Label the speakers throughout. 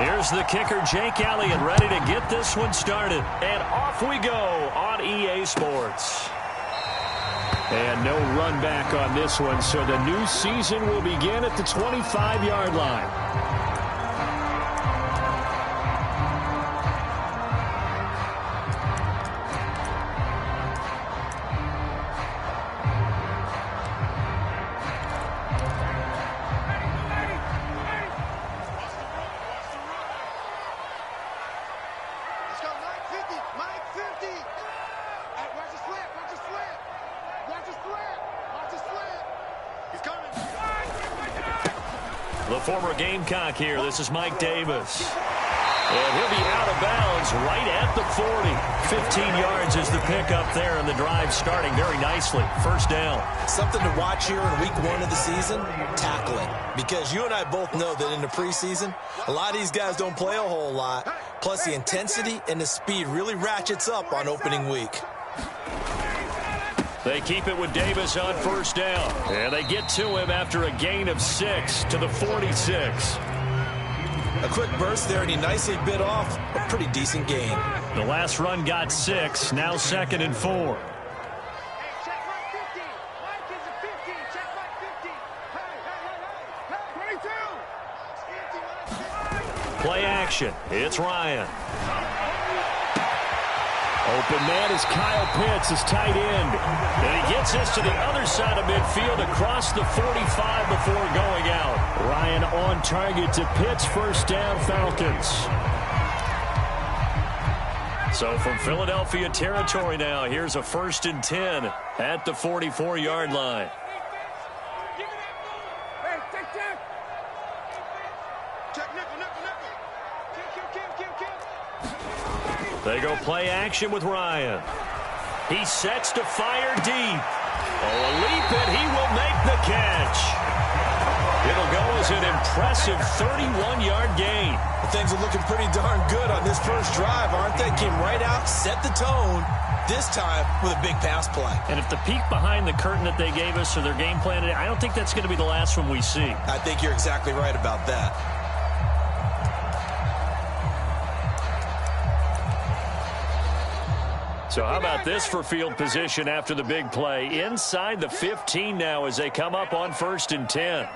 Speaker 1: Here's the kicker, Jake Elliott, ready to get this one started. And off we go on EA Sports. And no run back on this one, so the new season will begin at the 25-yard line. The former Gamecock here. This is Mike Davis. And he'll be out of bounds right at the 40. 15 yards is the pickup there, and the drive starting very nicely. First down.
Speaker 2: Something to watch here in week 1 of the season, tackling. Because you and I both know that in the preseason, a lot of these guys don't play a whole lot. Plus, the intensity and the speed really ratchets up on opening week.
Speaker 1: They keep it with Davis on first down. And they get to him after a gain of 6 to the 46.
Speaker 2: A quick burst there, and he nicely bit off a pretty decent gain.
Speaker 1: The last run got 6, now 2nd and 4. Play action. It's Ryan. Open man is Kyle Pitts, his tight end. And he gets this to the other side of midfield across the 45 before going out. Ryan on target to Pitts, first down, Falcons. So from Philadelphia territory now, here's a 1st and 10 at the 44-yard line. They go play action with Ryan. He sets to fire deep. Oh, a leap, and he will make the catch. It'll go as an impressive 31-yard gain.
Speaker 2: Things are looking pretty darn good on this first drive, aren't they? Came right out, set the tone, this time with a big pass play.
Speaker 1: And if the peek behind the curtain that they gave us or their game plan, I don't think that's going to be the last one we see.
Speaker 2: I think you're exactly right about that.
Speaker 1: So how about this for field position after the big play? Inside the 15 now as they come up on 1st and 10.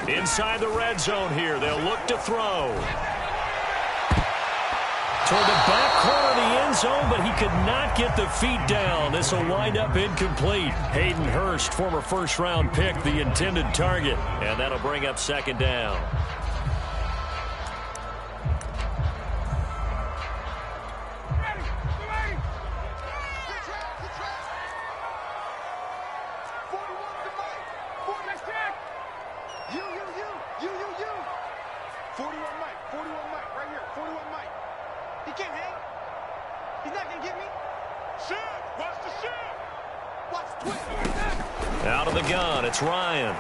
Speaker 1: Inside the red zone here. They'll look to throw. Toward the back corner of the end zone, but he could not get the feet down. This will wind up incomplete. Hayden Hurst, former first-round pick, the intended target. And that'll bring up 2nd down. Out of the gun, it's Ryan.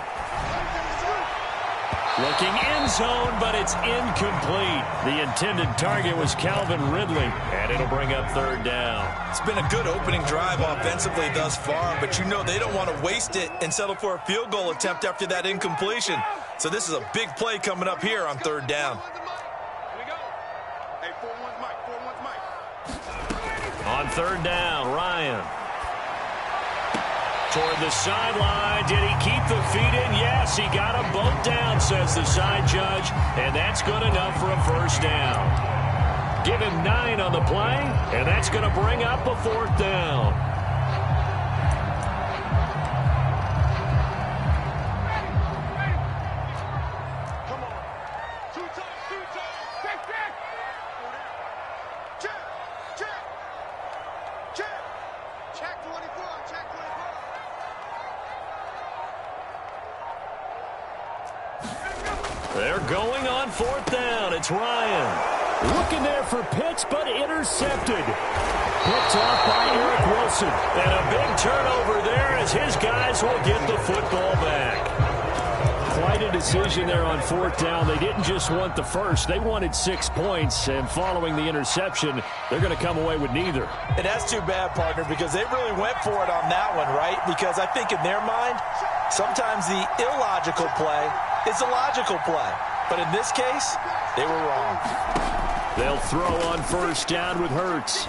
Speaker 1: Looking end zone, but it's incomplete. The intended target was Calvin Ridley, and it'll bring up 3rd down.
Speaker 2: It's been a good opening drive offensively thus far, but you know they don't want to waste it and settle for a field goal attempt after that incompletion. So this is a big play coming up here on 3rd down.
Speaker 1: On 3rd down, Ryan. Toward the sideline. Did he keep the feet in? Yes, he got them both down, says the side judge. And that's good enough for a 1st down. Give him 9 on the play, and that's going to bring up a 4th down. They're going on 4th down. It's Ryan. Looking there for Pitts, but intercepted. Picked off by Eric Wilson. And a big turnover there as his guys will get the football back. Quite a decision there on fourth down. They didn't just want the first. They wanted 6 points, and following the interception, they're going to come away with neither.
Speaker 2: And that's too bad, partner, because they really went for it on that one, right? Because I think in their mind, sometimes the illogical play is a logical play. But in this case, they were wrong.
Speaker 1: They'll throw on first down with Hurts.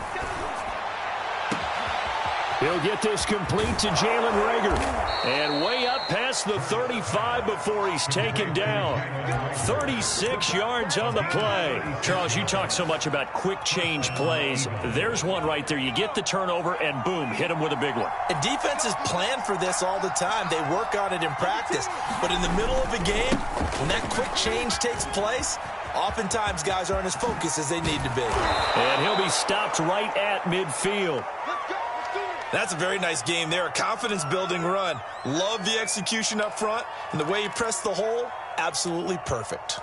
Speaker 1: He'll get this complete to Jalen Reagor. And way up past the 35 before he's taken down. 36 yards on the play. Charles, you talk so much about quick change plays. There's one right there. You get the turnover and boom, hit him with a big one.
Speaker 2: And defenses plan for this all the time. They work on it in practice. But in the middle of a game, when that quick change takes place, oftentimes guys aren't as focused as they need to be.
Speaker 1: And he'll be stopped right at midfield.
Speaker 2: That's a very nice game there. A confidence-building run. Love the execution up front. And the way he pressed the hole, absolutely perfect.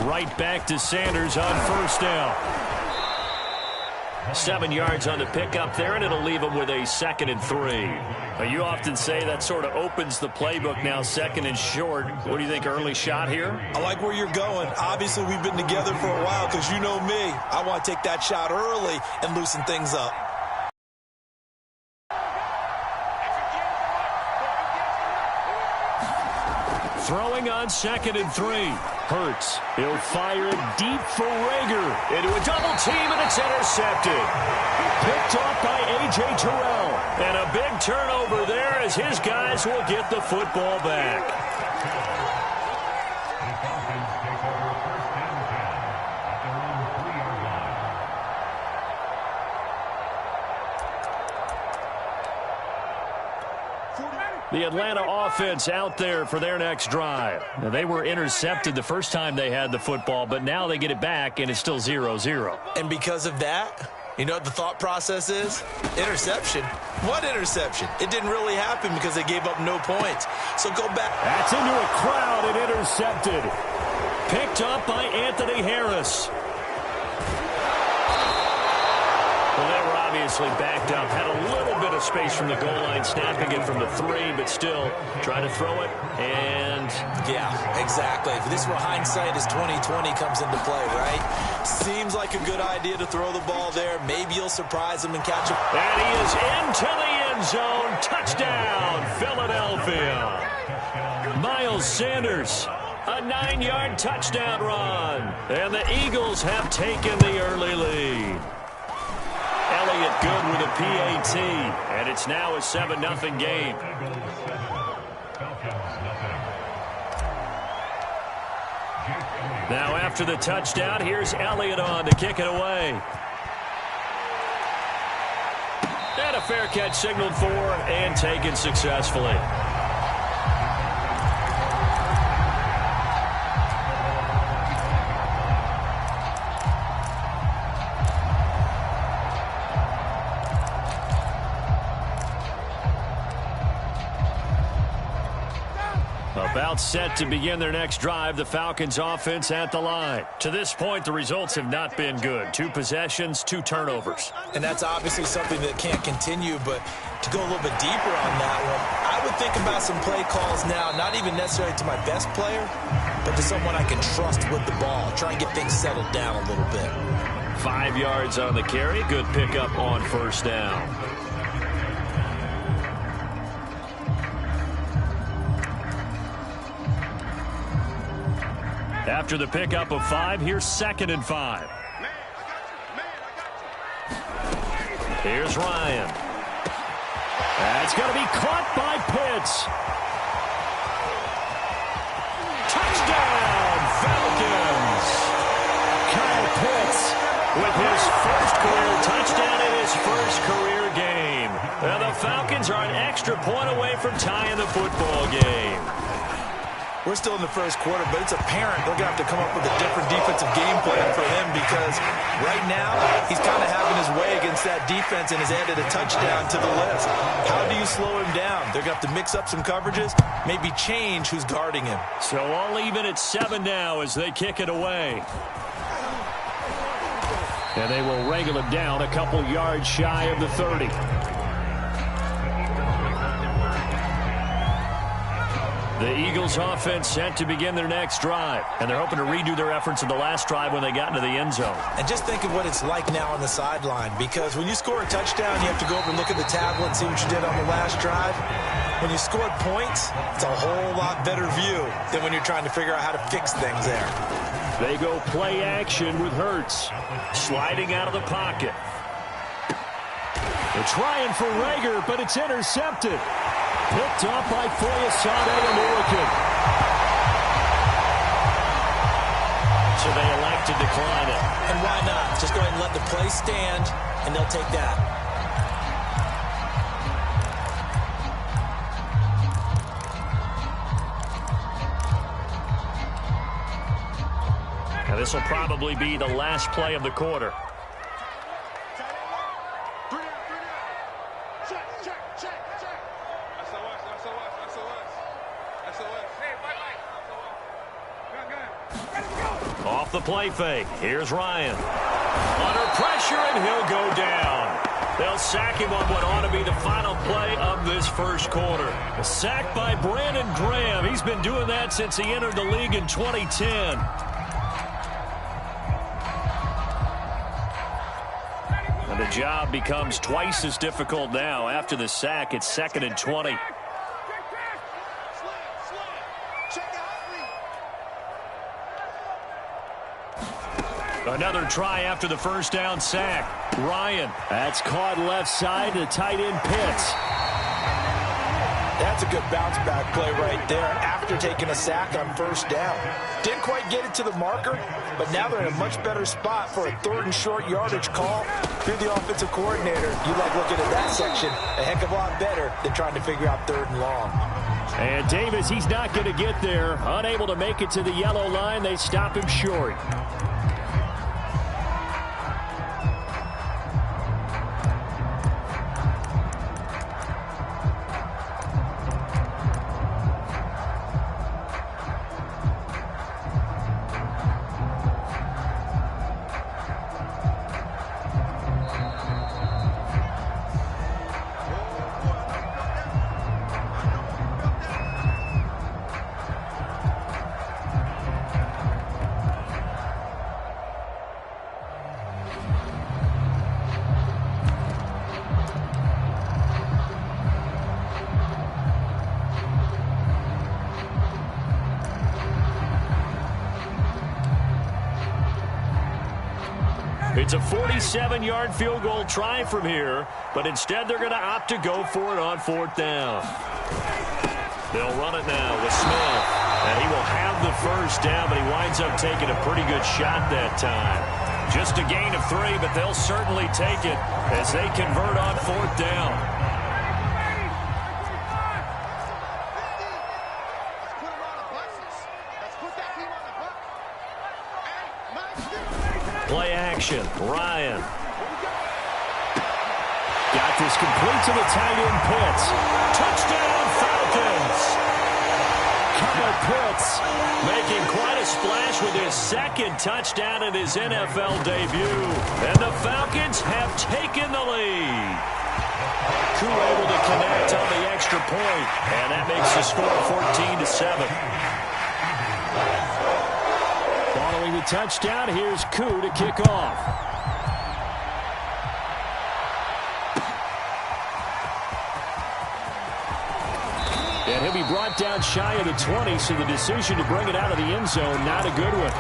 Speaker 1: Right back to Sanders on first down. 7 yards on the pickup there, and it'll leave him with a 2nd and 3. You often say that sort of opens the playbook now, 2nd and short. What do you think, early shot here?
Speaker 2: I like where you're going. Obviously, we've been together for a while because you know me. I want to take that shot early and loosen things up.
Speaker 1: Throwing on 2nd and 3. Hurts. He'll fire it deep for Reagor. Into a double team, and it's intercepted. Picked off by A.J. Terrell. And a big turnover there as his guys will get the football back. The Atlanta offense out there for their next drive. Now, they were intercepted the first time they had the football, but now they get it back, and it's still 0-0.
Speaker 2: And because of that, you know what the thought process is? Interception. What interception? It didn't really happen because they gave up no points. So go back.
Speaker 1: That's into a crowd and intercepted. Picked up by Anthony Harris. Well, they were obviously backed up. Had a little bit of space from the goal line, snapping it from the 3, but still trying to throw it. And
Speaker 2: yeah, exactly. If this were hindsight as 2020 comes into play, right? Seems like a good idea to throw the ball there. Maybe you'll surprise him and catch him.
Speaker 1: And he is into the end zone. Touchdown, Philadelphia. Miles Sanders, a 9-yard touchdown run. And the Eagles have taken the early lead. Elliott good with a PAT, and it's now a 7-0 game. Now after the touchdown, here's Elliott on to kick it away. And a fair catch signaled for and taken successfully. About set to begin their next drive, the Falcons offense at the line. To this point, the results have not been good. 2 possessions, 2 turnovers.
Speaker 2: And that's obviously something that can't continue, but to go a little bit deeper on that one, I would think about some play calls now, not even necessarily to my best player, but to someone I can trust with the ball. Try and get things settled down a little bit.
Speaker 1: 5 yards on the carry. Good pickup on first down. After the pickup of 5, here's 2nd and 5. Here's Ryan. That's going to be caught by Pitts. Touchdown, Falcons. Kyle Pitts with his first career touchdown in his first career game. And the Falcons are an extra point away from tying the football game.
Speaker 2: We're still in the first quarter, but it's apparent they're going to have to come up with a different defensive game plan for him because right now he's kind of having his way against that defense and has added a touchdown to the list. How do you slow him down? They're going to have to mix up some coverages, maybe change who's guarding him.
Speaker 1: So all even at 7 now as they kick it away. And they will wrangle him down a couple yards shy of the 30. The Eagles offense set to begin their next drive. And they're hoping to redo their efforts in the last drive when they got into the end zone.
Speaker 2: And just think of what it's like now on the sideline. Because when you score a touchdown, you have to go over and look at the tablet and see what you did on the last drive. When you scored points, it's a whole lot better view than when you're trying to figure out how to fix things there.
Speaker 1: They go play action with Hurts. Sliding out of the pocket. They're trying for Rager, but it's intercepted. Picked up by Foyesade and Lurican. So they elect to decline it.
Speaker 2: And why not? Just go ahead and let the play stand, and they'll take that.
Speaker 1: Now this will probably be the last play of the quarter. Off the play fake. Here's Ryan. Under pressure, and he'll go down. They'll sack him on what ought to be the final play of this first quarter. A sack by Brandon Graham. He's been doing that since he entered the league in 2010. And the job becomes twice as difficult now. After the sack, it's 2nd and 20. Another try after the first down sack. Ryan. That's caught left side to tight end Pitts.
Speaker 2: That's a good bounce back play right there after taking a sack on first down. Didn't quite get it to the marker, but now they're in a much better spot for a 3rd and short yardage call. If you're the offensive coordinator, you like looking at that section a heck of a lot better than trying to figure out 3rd and long.
Speaker 1: And Davis, he's not going to get there. Unable to make it to the yellow line. They stop him short. It's a 47-yard field goal try from here, but instead they're going to opt to go for it on 4th down. They'll run it now with Smith, and he will have the first down, but he winds up taking a pretty good shot that time. Just a gain of 3, but they'll certainly take it as they convert on 4th down. Play action. Ryan. Got this complete to the tight end Pitts. Touchdown Falcons. Kyle Pitts making quite a splash with his 2nd touchdown in his NFL debut. And the Falcons have taken the lead. Koo able to connect on the extra point, and that makes the score 14-7. Following the touchdown, here's Koo to kick off. And he'll be brought down shy of the 20, so the decision to bring it out of the end zone, not a good one.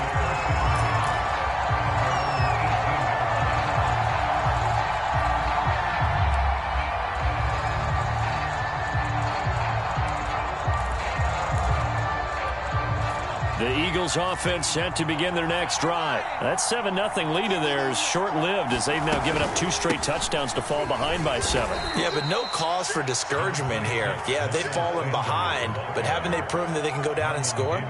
Speaker 1: The Eagles offense set to begin their next drive. That 7-0 lead of theirs short-lived as they've now given up 2 straight touchdowns to fall behind by 7.
Speaker 2: Yeah, but no cause for discouragement here. Yeah, they've fallen behind, but haven't they proven that they can go down and score?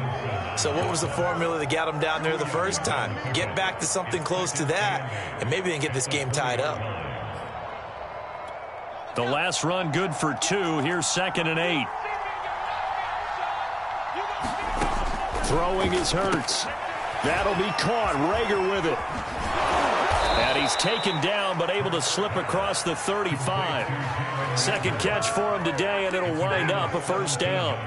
Speaker 2: So what was the formula that got them down there the first time? Get back to something close to that, and maybe they can get this game tied up.
Speaker 1: The last run good for 2. Here's 2nd and 8. Throwing is Hurts. That'll be caught. Rager with it. And he's taken down, but able to slip across the 35. Second catch for him today, and it'll wind up a first down.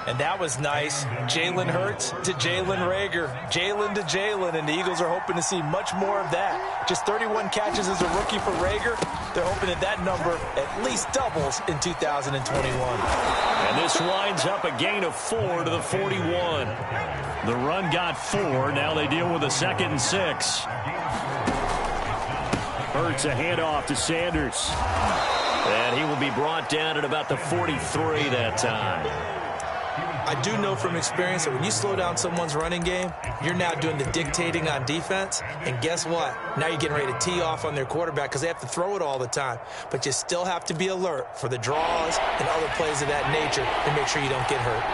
Speaker 2: And that was nice. Jalen Hurts to Jalen Rager. Jalen to Jalen, and the Eagles are hoping to see much more of that. Just 31 catches as a rookie for Rager. They're hoping that that number at least doubles in 2021.
Speaker 1: And this winds up a gain of 4 to the 41. The run got 4. Now they deal with a 2nd and 6. Hurts a handoff to Sanders. And he will be brought down at about the 43 that time.
Speaker 2: I do know from experience that when you slow down someone's running game, you're now doing the dictating on defense. And guess what? Now you're getting ready to tee off on their quarterback because they have to throw it all the time. But you still have to be alert for the draws and other plays of that nature to make sure you don't get hurt.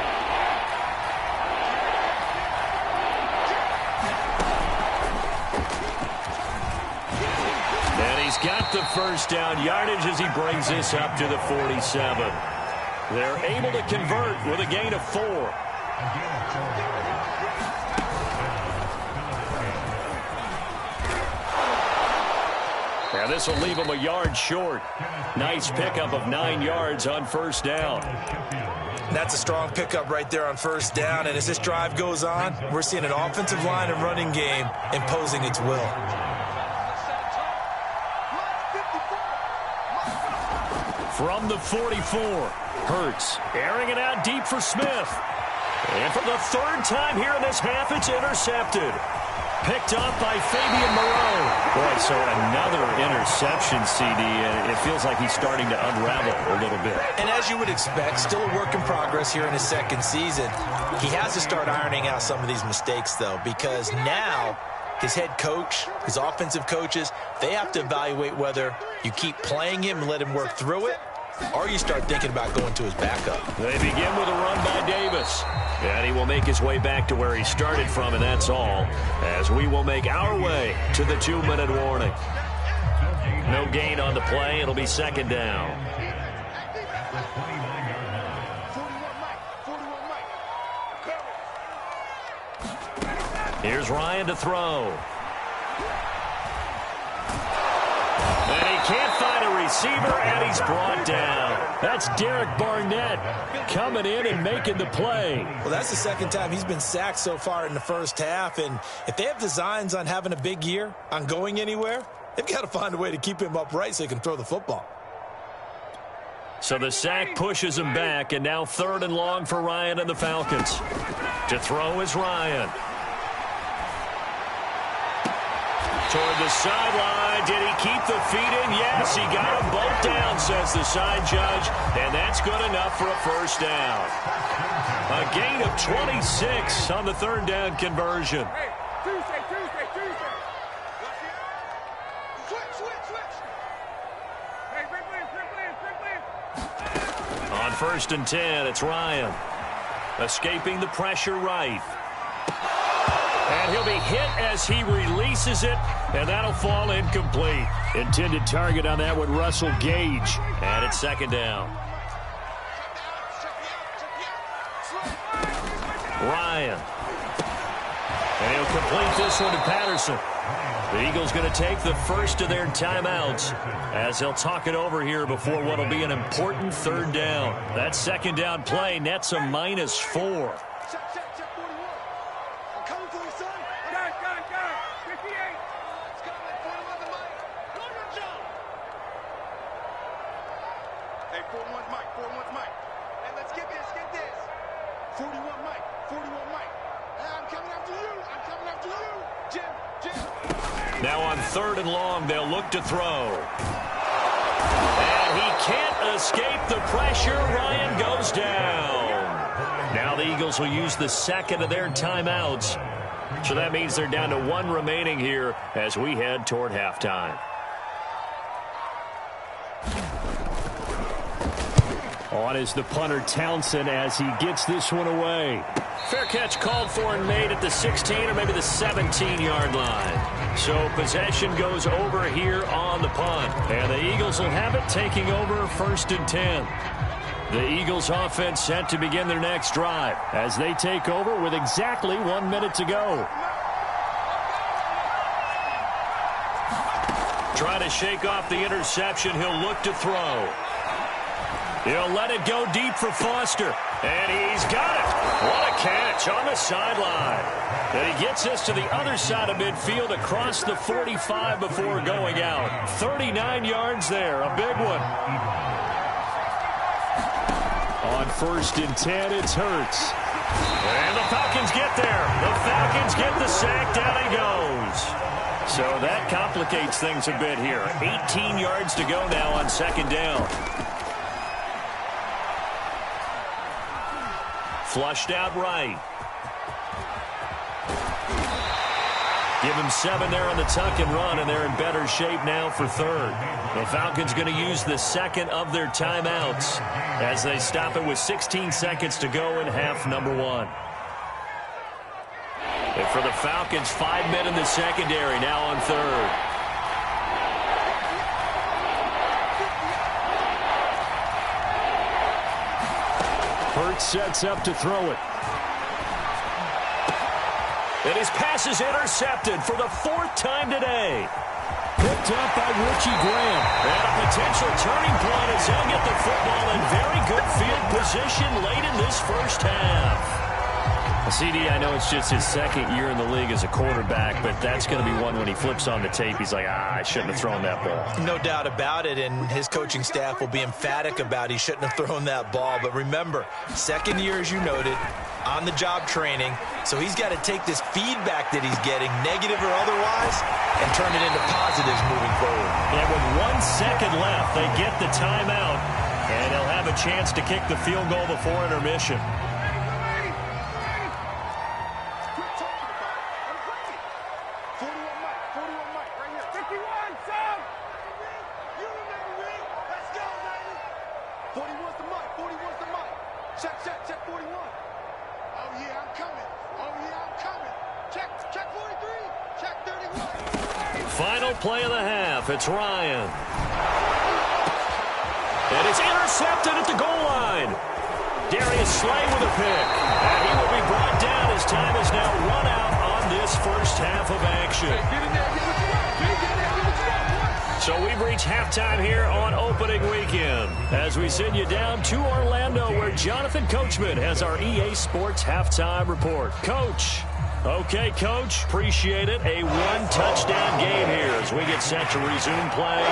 Speaker 1: And he's got the first down yardage as he brings this up to the 47. They're able to convert with a gain of 4. And this will leave him a yard short. Nice pickup of 9 yards on first down.
Speaker 2: That's a strong pickup right there on first down. And as this drive goes on, we're seeing an offensive line and running game imposing its will.
Speaker 1: From the 44. Hurts airing it out deep for Smith. And for the 3rd time here in this half, it's intercepted. Picked up by Fabian Moreau. Boy, so another interception, CD, and it feels like he's starting to unravel a little bit.
Speaker 2: And as you would expect, still a work in progress here in his 2nd season. He has to start ironing out some of these mistakes, though, because now his head coach, his offensive coaches, they have to evaluate whether you keep playing him and let him work through it, or you start thinking about going to his backup.
Speaker 1: They begin with a run by Davis. And he will make his way back to where he started from, and that's all, as we will make our way to the 2-minute warning. No gain on the play. It'll be 2nd down. Here's Ryan to throw. And he can't find a receiver, and he's brought down. That's Derek Barnett coming in and making the play.
Speaker 2: Well, that's the 2nd time he's been sacked so far in the first half, and if they have designs on having a big year, on going anywhere, they've got to find a way to keep him upright so he can throw the football.
Speaker 1: So the sack pushes him back, and now 3rd and long for Ryan and the Falcons. To throw is Ryan. Toward the sideline. Did he keep the feet in? Yes, he got them both down, says the side judge. And that's good enough for a first down. A gain of 26 on the 3rd down conversion.
Speaker 3: Hey, Tuesday. Switch. Hey, bring
Speaker 1: On 1st and 10, it's Ryan. Escaping the pressure right. And he'll be hit as he releases it, and that'll fall incomplete. Intended target on that one, Russell Gage. And it's 2nd down. Ryan. And he'll complete this one to Patterson. The Eagles going to take the first of their timeouts as they'll talk it over here before what will be an important 3rd down. That 2nd down play nets a -4. Now on 3rd and long, they'll look to throw. And he can't escape the pressure. Ryan goes down. Now the Eagles Eagles will use the second of their timeouts. So that means they're down to one remaining here as we head toward halftime. On is the punter Townsend as he gets this one away. Fair catch called for and made at the 16 or maybe the 17-yard line. So possession goes over here on the punt. And the Eagles will have it, taking over 1st and 10. The Eagles offense set to begin their next drive as they take over with exactly 1 minute to go. Trying to shake off the interception. He'll look to throw. He'll let it go deep for Foster. And he's got it. What a catch on the sideline. And he gets us to the other side of midfield across the 45 before going out. 39 yards there. A big one. On 1st and 10, it's Hurts. And the Falcons get there. The Falcons get the sack. Down he goes. So that complicates things a bit here. 18 yards to go now on 2nd down. Flushed out right. Give him 7 there on the tuck and run, and they're in better shape now for 3rd. The Falcons going to use the second of their timeouts as they stop it with 16 seconds to go in half number 1. And for the Falcons, 5 men in the secondary now on 3rd. Hurts sets up to throw it. And his pass is intercepted for the 4th time today. Picked up by Richie Graham. And a potential turning point as they'll get the football in very good field position late in this first half. CD, I know it's just his 2nd year in the league as a quarterback, but that's going to be one when he flips on the tape. He's like, I shouldn't have thrown that ball.
Speaker 2: No doubt about it, and his coaching staff will be emphatic about he shouldn't have thrown that ball. But remember, 2nd year, as you noted, on-the-job training, so he's got to take this feedback that he's getting, negative or otherwise, and turn it into positives moving forward.
Speaker 1: And with 1 second left, they get the timeout, and they'll have a chance to kick the field goal before intermission. Final play of the half. It's Ryan. And it's intercepted at the goal line. Darius Slay with a pick. And he will be brought down as time is now run out on this first half of action. So we've reached halftime here on opening weekend as we send you down to Orlando where Jonathan Coachman has our EA Sports halftime report. Coach. Okay, Coach, appreciate it. A 1-touchdown game here as we get set to resume play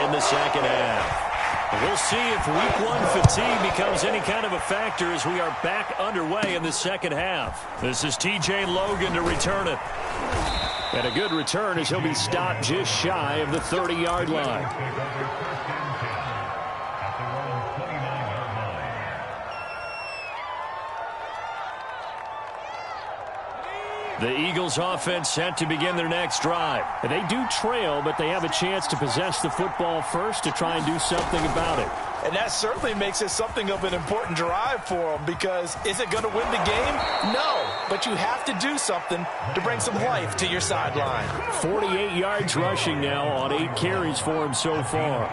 Speaker 1: in the second half. We'll see if Week 1 fatigue becomes any kind of a factor as we are back underway in the second half. This is TJ Logan to return it. And a good return as he'll be stopped just shy of the 30-yard line. The Eagles offense set to begin their next drive. They do trail, but they have a chance to possess the football first to try and do something about it.
Speaker 2: And that certainly makes it something of an important drive for them because is it going to win the game? No, but you have to do something to bring some life to your sideline.
Speaker 1: 48 yards rushing now on 8 carries for him so far.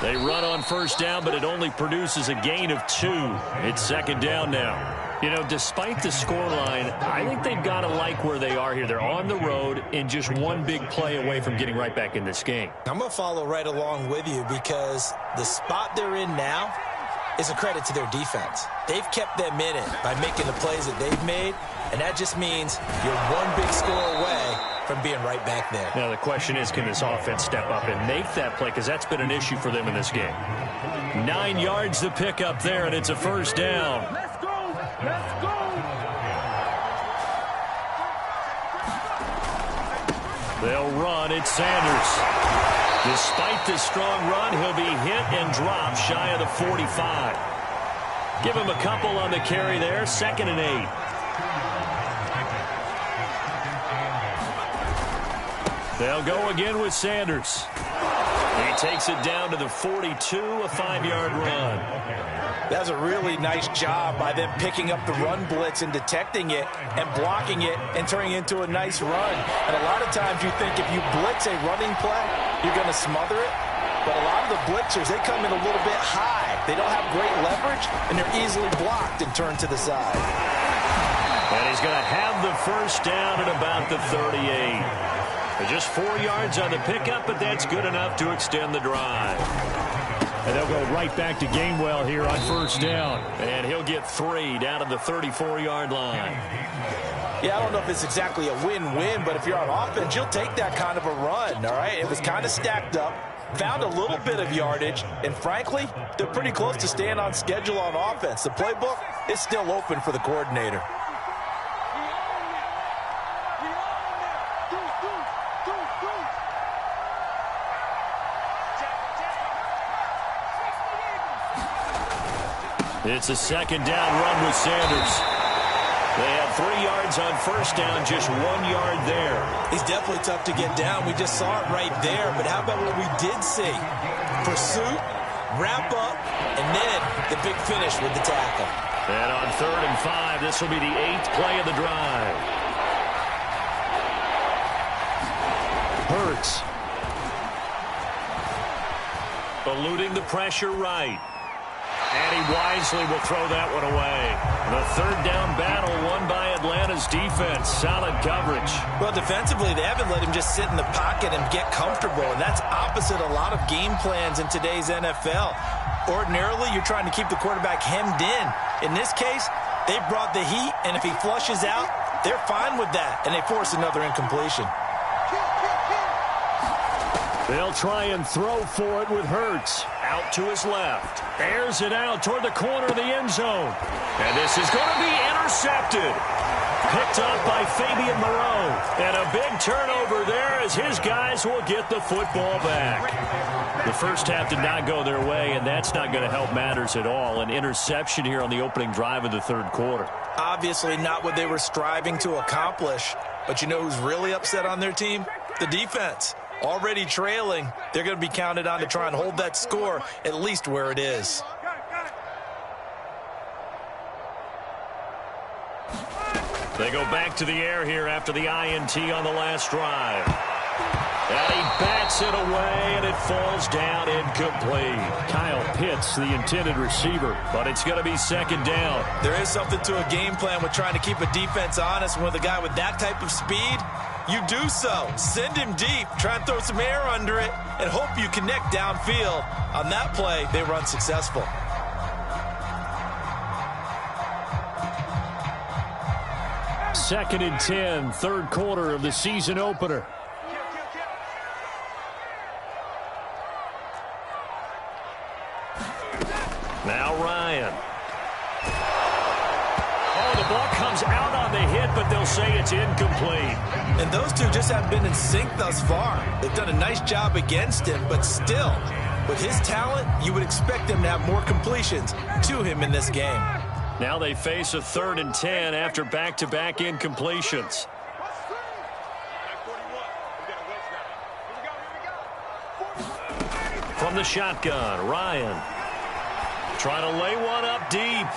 Speaker 1: They run on first down, but it only produces a gain of 2. It's second down now. You know, despite the scoreline, I think they've got to like where they are here. They're on the road and just one big play away from getting right back in this game.
Speaker 2: I'm going to follow right along with you because the spot they're in now is a credit to their defense. They've kept them in it by making the plays that they've made, and that just means you're one big score away from being right back there.
Speaker 1: Now the question is, can this offense step up and make that play? Because that's been an issue for them in this game. 9 yards to pick up there, and it's a first down.
Speaker 3: Let's go! Let's go!
Speaker 1: They'll run. It's Sanders. Despite this strong run, he'll be hit and dropped shy of the 45. Give him a couple on the carry there. 2nd and 8. They'll go again with Sanders. He takes it down to the 42, a 5-yard run.
Speaker 2: That's a really nice job by them picking up the run blitz and detecting it and blocking it and turning it into a nice run. And a lot of times you think if you blitz a running play, you're going to smother it. But a lot of the blitzers, they come in a little bit high. They don't have great leverage, and they're easily blocked and turned to the side.
Speaker 1: And he's going to have the first down at about the 38. Just 4 yards on the pickup, but that's good enough to extend the drive. And they'll go right back to Gainwell here on first down. And he'll get 3 down to the 34-yard line.
Speaker 2: Yeah, I don't know if it's exactly a win-win, but if you're on offense, you'll take that kind of a run, all right? It was kind of stacked up, found a little bit of yardage, and frankly, they're pretty close to staying on schedule on offense. The playbook is still open for the coordinator.
Speaker 1: It's a 2nd down run with Sanders. They had 3 yards on first down, just 1 yard there.
Speaker 2: He's definitely tough to get down. We just saw it right there. But how about what we did see? Pursuit, wrap up, and then the big finish with the tackle.
Speaker 1: And on 3rd and 5, this will be the 8th play of the drive. Hurts. Eluding the pressure right. And he wisely will throw that one away. The 3rd down battle won by Atlanta's defense. Solid coverage.
Speaker 2: Well, defensively, they haven't let him just sit in the pocket and get comfortable, and that's opposite a lot of game plans in today's NFL. Ordinarily, you're trying to keep the quarterback hemmed in. In this case, they brought the heat, and if he flushes out, they're fine with that, and they force another incompletion.
Speaker 1: They'll try and throw for it with Hurts. Out to his left. Airs it out toward the corner of the end zone. And this is going to be intercepted. Picked up by Fabian Moreau. And a big turnover there as his guys will get the football back. The first half did not go their way, and that's not going to help matters at all. An interception here on the opening drive of the 3rd quarter.
Speaker 2: Obviously not what they were striving to accomplish. But you know who's really upset on their team? The defense. Already trailing, they're going to be counted on to try and hold that score at least where it is.
Speaker 1: They go back to the air here after the INT on the last drive. And he bats it away, and it falls down incomplete. Kyle Pitts, the intended receiver, but it's going to be 2nd down.
Speaker 2: There is something to a game plan with trying to keep a defense honest. With a guy with that type of speed, you do so. Send him deep, try and throw some air under it, and hope you connect downfield. On that play, they run successful.
Speaker 1: Second and 10, 3rd quarter of the season opener. Now Ryan. Oh, the ball comes out on the hit, but they'll say it's incomplete.
Speaker 2: And those two just haven't been in sync thus far. They've done a nice job against him, but still, with his talent, you would expect him to have more completions to him in this game.
Speaker 1: Now they face a 3rd and 10 after back-to-back incompletions. From the shotgun, Ryan. Trying to lay one up deep.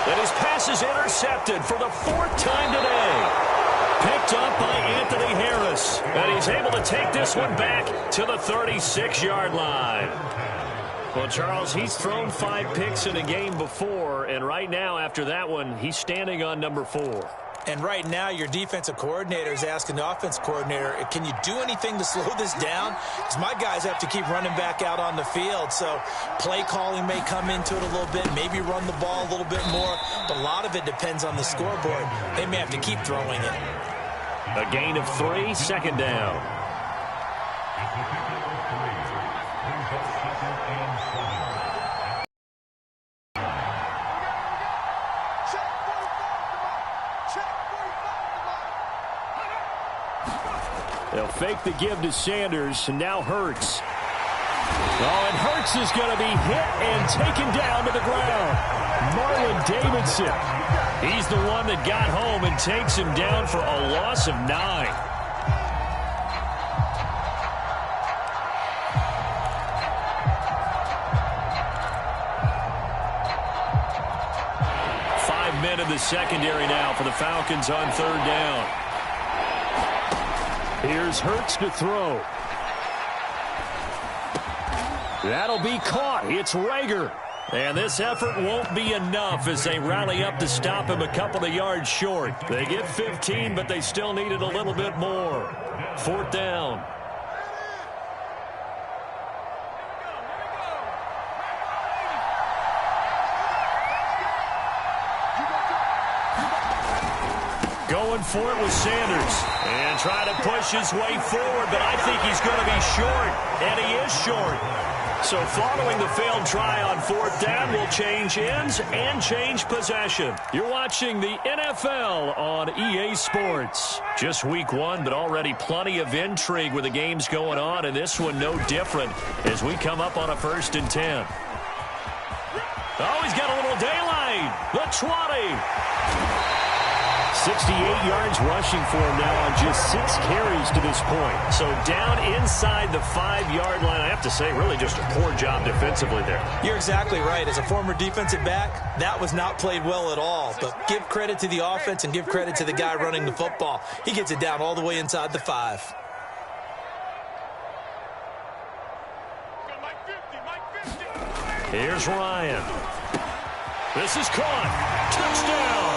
Speaker 1: And his pass is intercepted for the 4th time today. Picked up by Anthony Harris. And he's able to take this one back to the 36-yard line. Well, Charles, he's thrown 5 picks in a game before, and right now, after that one, he's standing on number 4.
Speaker 2: And right now, your defensive coordinator is asking the offense coordinator, can you do anything to slow this down? Because my guys have to keep running back out on the field. So play calling may come into it a little bit, maybe run the ball a little bit more. But a lot of it depends on the scoreboard. They may have to keep throwing it.
Speaker 1: A gain of 3, 2nd down. fake the give to Sanders, and now Hurts. Oh, and Hurts is going to be hit and taken down to the ground. Marlon Davidson. He's the one that got home and takes him down for a loss of 9. Men in the secondary now for the Falcons on 3rd down. Here's Hurts to throw. That'll be caught. It's Rager. And this effort won't be enough as they rally up to stop him a couple of yards short. They get 15, but they still needed a little bit more. 4th down. Going for it with Sanders. And trying to push his way forward, but I think he's going to be short. And he is short. So following the failed try on 4th down will change ends and change possession. You're watching the NFL on EA Sports. Just week 1, but already plenty of intrigue with the games going on, and this one no different as we come up on a 1st and 10. Oh, he's got a little daylight. The 20. 68 yards rushing for him now on just 6 carries to this point. So down inside the 5-yard line. I have to say, really just a poor job defensively there.
Speaker 2: You're exactly right. As a former defensive back, that was not played well at all. But give credit to the offense and give credit to the guy running the football. He gets it down all the way inside the 5.
Speaker 1: Here's Ryan. This is caught. Touchdown.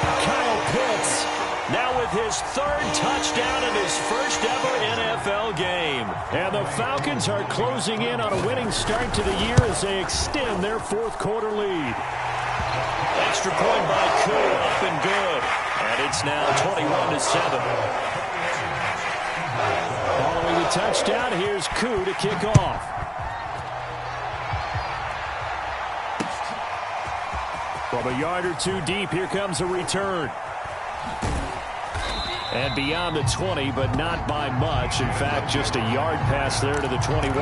Speaker 1: Kyle Pitts now with his 3rd touchdown in his first ever NFL game. And the Falcons are closing in on a winning start to the year as they extend their 4th quarter lead. Extra point by Koo, up and good. And it's now 21-7. Following the touchdown, here's Koo to kick off. From a yard or 2 deep, here comes a return. And beyond the 20, but not by much. In fact, just a yard pass there to the 21.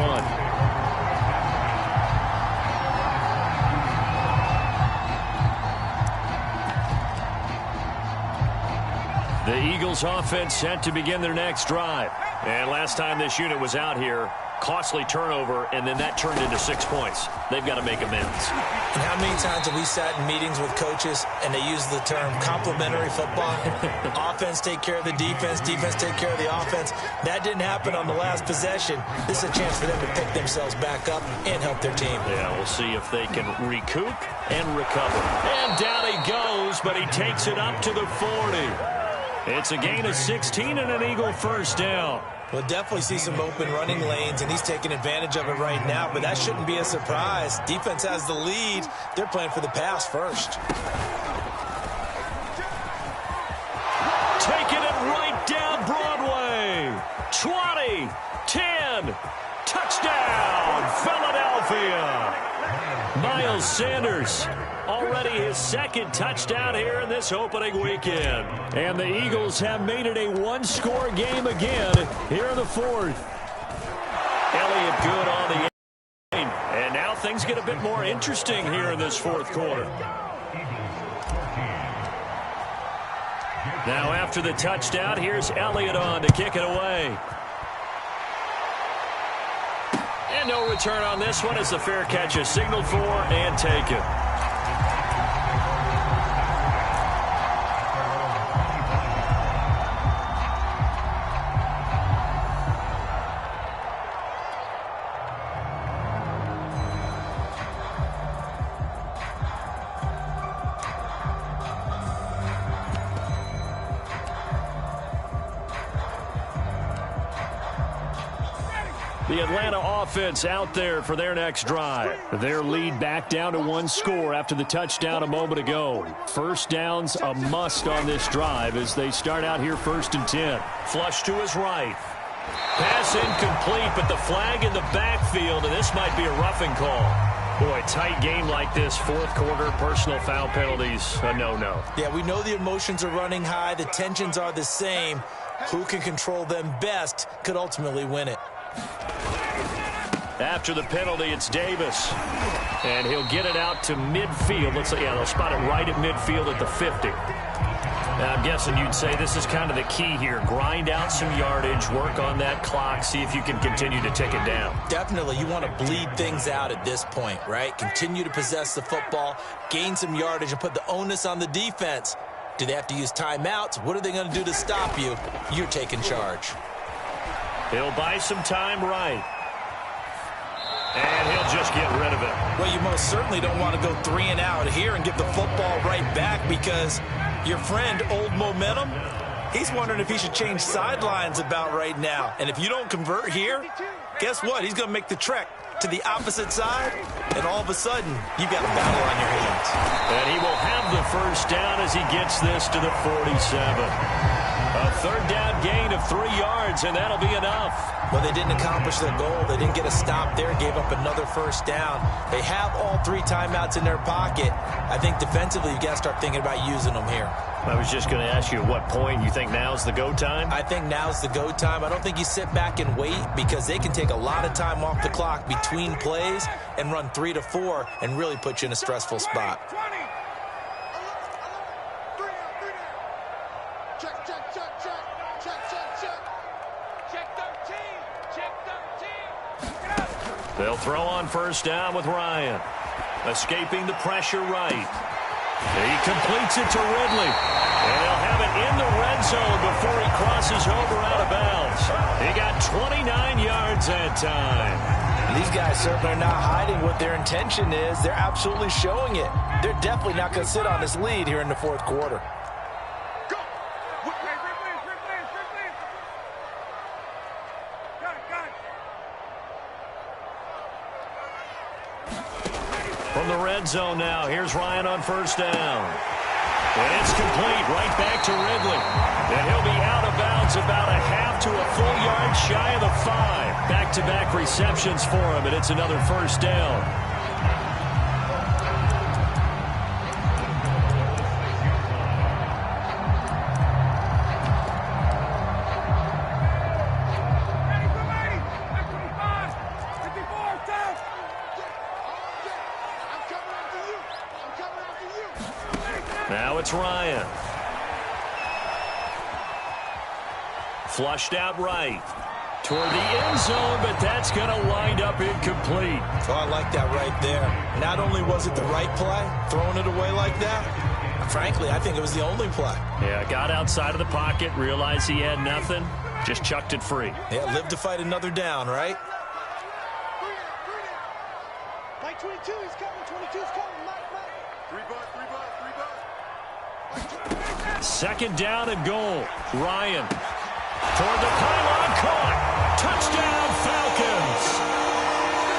Speaker 1: The Eagles offense set to begin their next drive. And last time this unit was out here, costly turnover, and then that turned into 6 points. They've got to make amends.
Speaker 2: And how many times have we sat in meetings with coaches and they use the term complementary football? Offense take care of the defense, defense take care of the offense. That didn't happen on the last possession. This is a chance for them to pick themselves back up and help their team.
Speaker 1: Yeah, we'll see if they can recoup and recover. And down he goes, but he takes it up to the 40. It's a gain of 16 and an Eagle 1st down.
Speaker 2: We'll definitely see some open running lanes, and he's taking advantage of it right now, but that shouldn't be a surprise. Defense has the lead. They're playing for the pass first.
Speaker 1: Taking it right down Broadway. 20, 10, touchdown, Philadelphia. Miles Sanders, already his 2nd touchdown here in this opening weekend. And the Eagles have made it a 1-score game again here in the 4th. Elliott good on the aim. And now things get a bit more interesting here in this 4th quarter. Now after the touchdown, here's Elliott on to kick it away. And no return on this one as the fair catch is signaled for and taken. The Atlanta offense out there for their next drive. Their lead back down to 1 score after the touchdown a moment ago. 1st down's a must on this drive as they start out here 1st and 10. Flush to his right. Pass incomplete, but the flag in the backfield, and this might be a roughing call. Boy, tight game like this, 4th quarter, personal foul penalties, a no-no.
Speaker 2: Yeah, we know the emotions are running high. The tensions are the same. Who can control them best could ultimately win it.
Speaker 1: After the penalty, it's Davis. And he'll get it out to midfield. Let's say, yeah, they'll spot it right at midfield at the 50. Now, I'm guessing you'd say this is kind of the key here. Grind out some yardage, work on that clock, see if you can continue to tick it down.
Speaker 2: Definitely. You want to bleed things out at this point, right? Continue to possess the football, gain some yardage, and put the onus on the defense. Do they have to use timeouts? What are they going to do to stop you? You're taking charge.
Speaker 1: He'll buy some time right. And he'll just get rid of it.
Speaker 2: Well, you most certainly don't want to go 3 and out here and give the football right back because your friend, Old Momentum, he's wondering if he should change sidelines about right now. And if you don't convert here, guess what? He's going to make the trek to the opposite side, and all of a sudden, you've got a battle on your hands.
Speaker 1: And he will have the first down as he gets this to the 47. A third down gain of 3 yards, and that'll be enough.
Speaker 2: Well, they didn't accomplish their goal. They didn't get a stop there, gave up another first down. They have all 3 timeouts in their pocket. I think defensively, you've got to start thinking about using them here.
Speaker 1: I was just going to ask you at what point you think now's the go time?
Speaker 2: I think now's the go time. I don't think you sit back and wait because they can take a lot of time off the clock between plays and run 3 to 4 and really put you in a stressful spot.
Speaker 3: 20. Check, check, check, check. Check, check, check. Check 13. Check 13. Get up.
Speaker 1: They'll throw on first down with Ryan. Escaping the pressure right. He completes it to Ridley. And he'll have it in the red zone before he crosses over out of bounds. He got 29 yards that time.
Speaker 2: These guys certainly are not hiding what their intention is. They're absolutely showing it. They're definitely not going to sit on this lead here in the 4th quarter.
Speaker 3: Go. Replace. Got it.
Speaker 1: From the red zone now, here's Ryan on first down. And it's complete right back to Ridley. And he'll be out of bounds about a half to a full yard shy of the 5. Back-to-back receptions for him, and it's another first down. Now it's Ryan. Flushed out right. Toward the end zone, but that's going to wind up incomplete.
Speaker 2: Oh, I like that right there. Not only was it the right play, throwing it away like that, frankly, I think it was the only play.
Speaker 1: Yeah, got outside of the pocket, realized he had nothing, just chucked it free.
Speaker 2: Yeah, live to fight another down, right?
Speaker 3: Mike 22 is coming. 22 is coming. Mike. 3 bucks.
Speaker 1: Second down and goal. Ryan toward the pylon, caught. Touchdown, Falcons.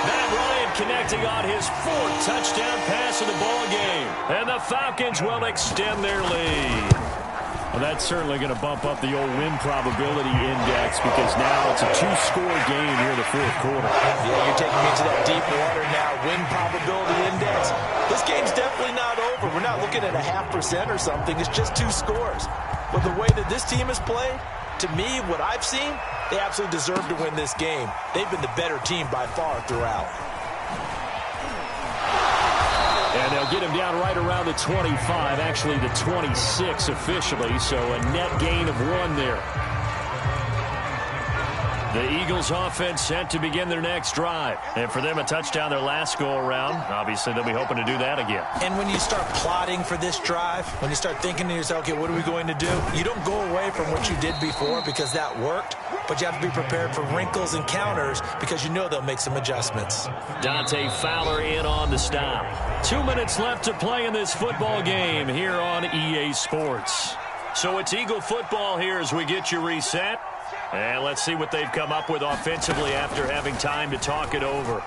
Speaker 1: Matt Ryan connecting on his 4th touchdown pass of the ball game. And the Falcons will extend their lead. Well, that's certainly going to bump up the old win probability index because now it's a 2-score game here in the 4th quarter.
Speaker 2: Yeah, you're taking me to that deep water now. Win probability index. This game's definitely not over. We're not looking at a 0.5% or something. It's just 2 scores. But the way that this team has played, to me, what I've seen, they absolutely deserve to win this game. They've been the better team by far throughout.
Speaker 1: And they'll get him down right around the 25, actually the 26 officially, so a net gain of 1 there. The Eagles offense set to begin their next drive. And for them, a touchdown their last go-around. Obviously, they'll be hoping to do that again.
Speaker 2: And when you start plotting for this drive, when you start thinking to yourself, okay, what are we going to do? You don't go away from what you did before because that worked, but you have to be prepared for wrinkles and counters because you know they'll make some adjustments.
Speaker 1: Dante Fowler in on the stop. 2 minutes left to play in this football game here on EA Sports. So it's Eagle football here as we get you reset. And let's see what they've come up with offensively after having time to talk it over.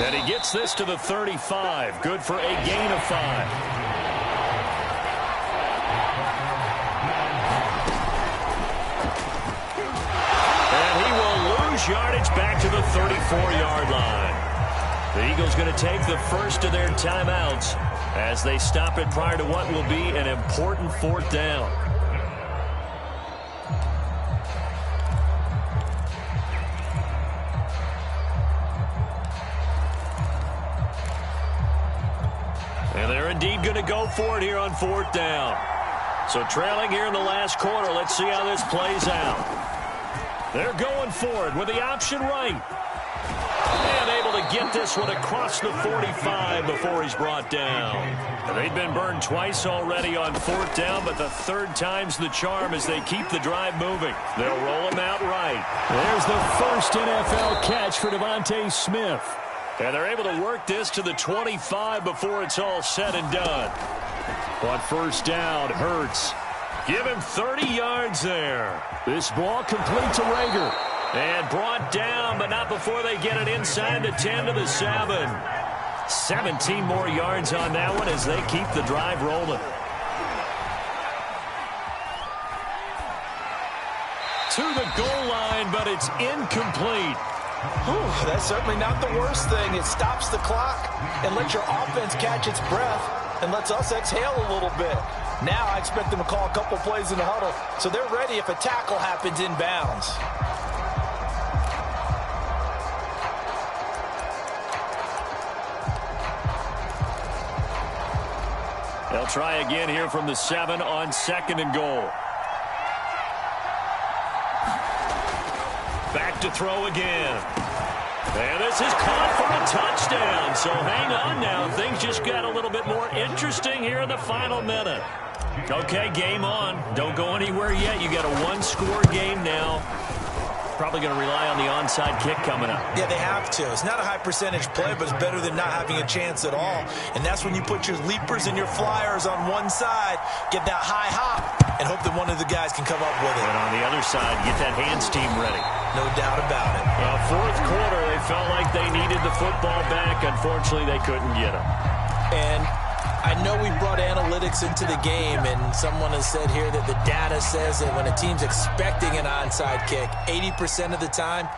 Speaker 1: And he gets this to the 35. Good for a gain of 5. And he will lose yardage back to the 34-yard line. The Eagles going to take the first of their timeouts as they stop it prior to what will be an important 4th down. indeed going to go for it here on 4th down. So trailing here in the last quarter. Let's see how this plays out. They're going for it with the option right. And able to get this one across the 45 before he's brought down. They've been burned twice already on 4th down, but the third time's the charm as they keep the drive moving. They'll roll him out right.
Speaker 4: There's the first NFL catch for Devontae Smith.
Speaker 1: And they're able to work this to the 25 before it's all said and done. On 1st down, Hurts. Give him 30 yards there.
Speaker 4: This ball complete to Rager.
Speaker 1: And brought down, but not before they get it inside the 10 to the 7. 17 more yards on that one as they keep the drive rolling. To the goal line, but it's incomplete.
Speaker 2: That's certainly not the worst thing. It stops the clock and lets your offense catch its breath and lets us exhale a little bit. Now I expect them to call a couple plays in the huddle, so they're ready if a tackle happens inbounds.
Speaker 1: They'll try again here from the 7 on 2nd and goal. Back to throw again. And this is caught for a touchdown. So hang on now. Things just got a little bit more interesting here in the final minute. Okay, game on. Don't go anywhere yet. You got a one-score game now. Probably going to rely on the onside kick coming up.
Speaker 2: Yeah, they have to. It's not a high percentage play, but it's better than not having a chance at all. And that's when you put your leapers and your flyers on one side, get that high hop, and hope that one of the guys can come up with it.
Speaker 1: And on the other side, get that hands team ready.
Speaker 2: No doubt about it.
Speaker 1: Well, 4th quarter, they felt like they needed the football back. Unfortunately, they couldn't get it.
Speaker 2: And I know we brought analytics into the game, and someone has said here that the data says that when a team's expecting an onside kick, 80% of the time,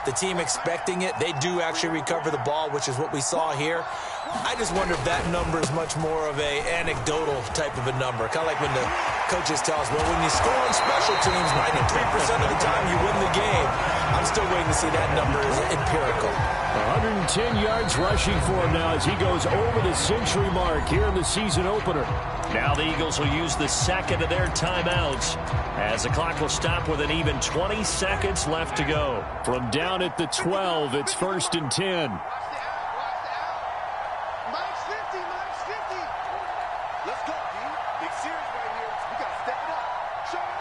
Speaker 2: the team expecting it, they do actually recover the ball, which is what we saw here. I just wonder if that number is much more of a anecdotal type of a number. Kind of like when the coaches tell us, well, when you score on special teams, 93% of the time you win the game. I'm still waiting to see that number is empirical.
Speaker 4: 110 yards rushing for him now as he goes over the century mark here in the season opener.
Speaker 1: Now the Eagles will use the 2nd of their timeouts as the clock will stop with an even 20 seconds left to go.
Speaker 4: From down at the 12, it's 1st and 10.
Speaker 3: Minus 50, minus 50. Let's go, D. Big series right here. We got to step it up. Show it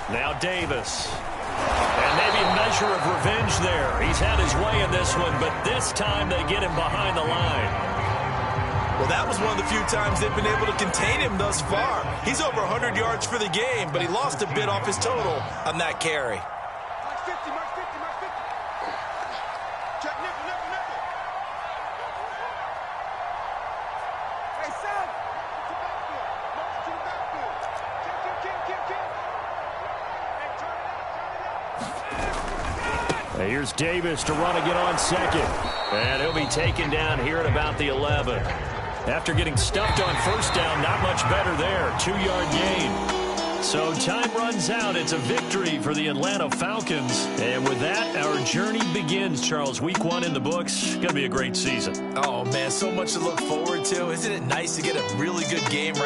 Speaker 3: up.
Speaker 1: Now Davis. And maybe a measure of revenge there. He's had his way in this one, but this time they get him behind the line.
Speaker 2: Well, that was one of the few times they've been able to contain him thus far. He's over 100 yards for the game, but he lost a bit off his total on that carry.
Speaker 3: Minus 50, minus 50, minus 50. Check nickel, nickel, nickel. Hey, son. To the backfield. March to the backfield. Kick. Hey, turn it out.
Speaker 4: Here's Davis to run again on 2nd.
Speaker 1: And he'll be taken down here at about the 11. After getting stuffed on 1st down, not much better there. 2-yard gain. So time runs out. It's a victory for the Atlanta Falcons. And with that, our journey begins, Charles. Week 1 in the books. Going to be a great season.
Speaker 2: Oh, man, so much to look forward to. Isn't it nice to get a really good game right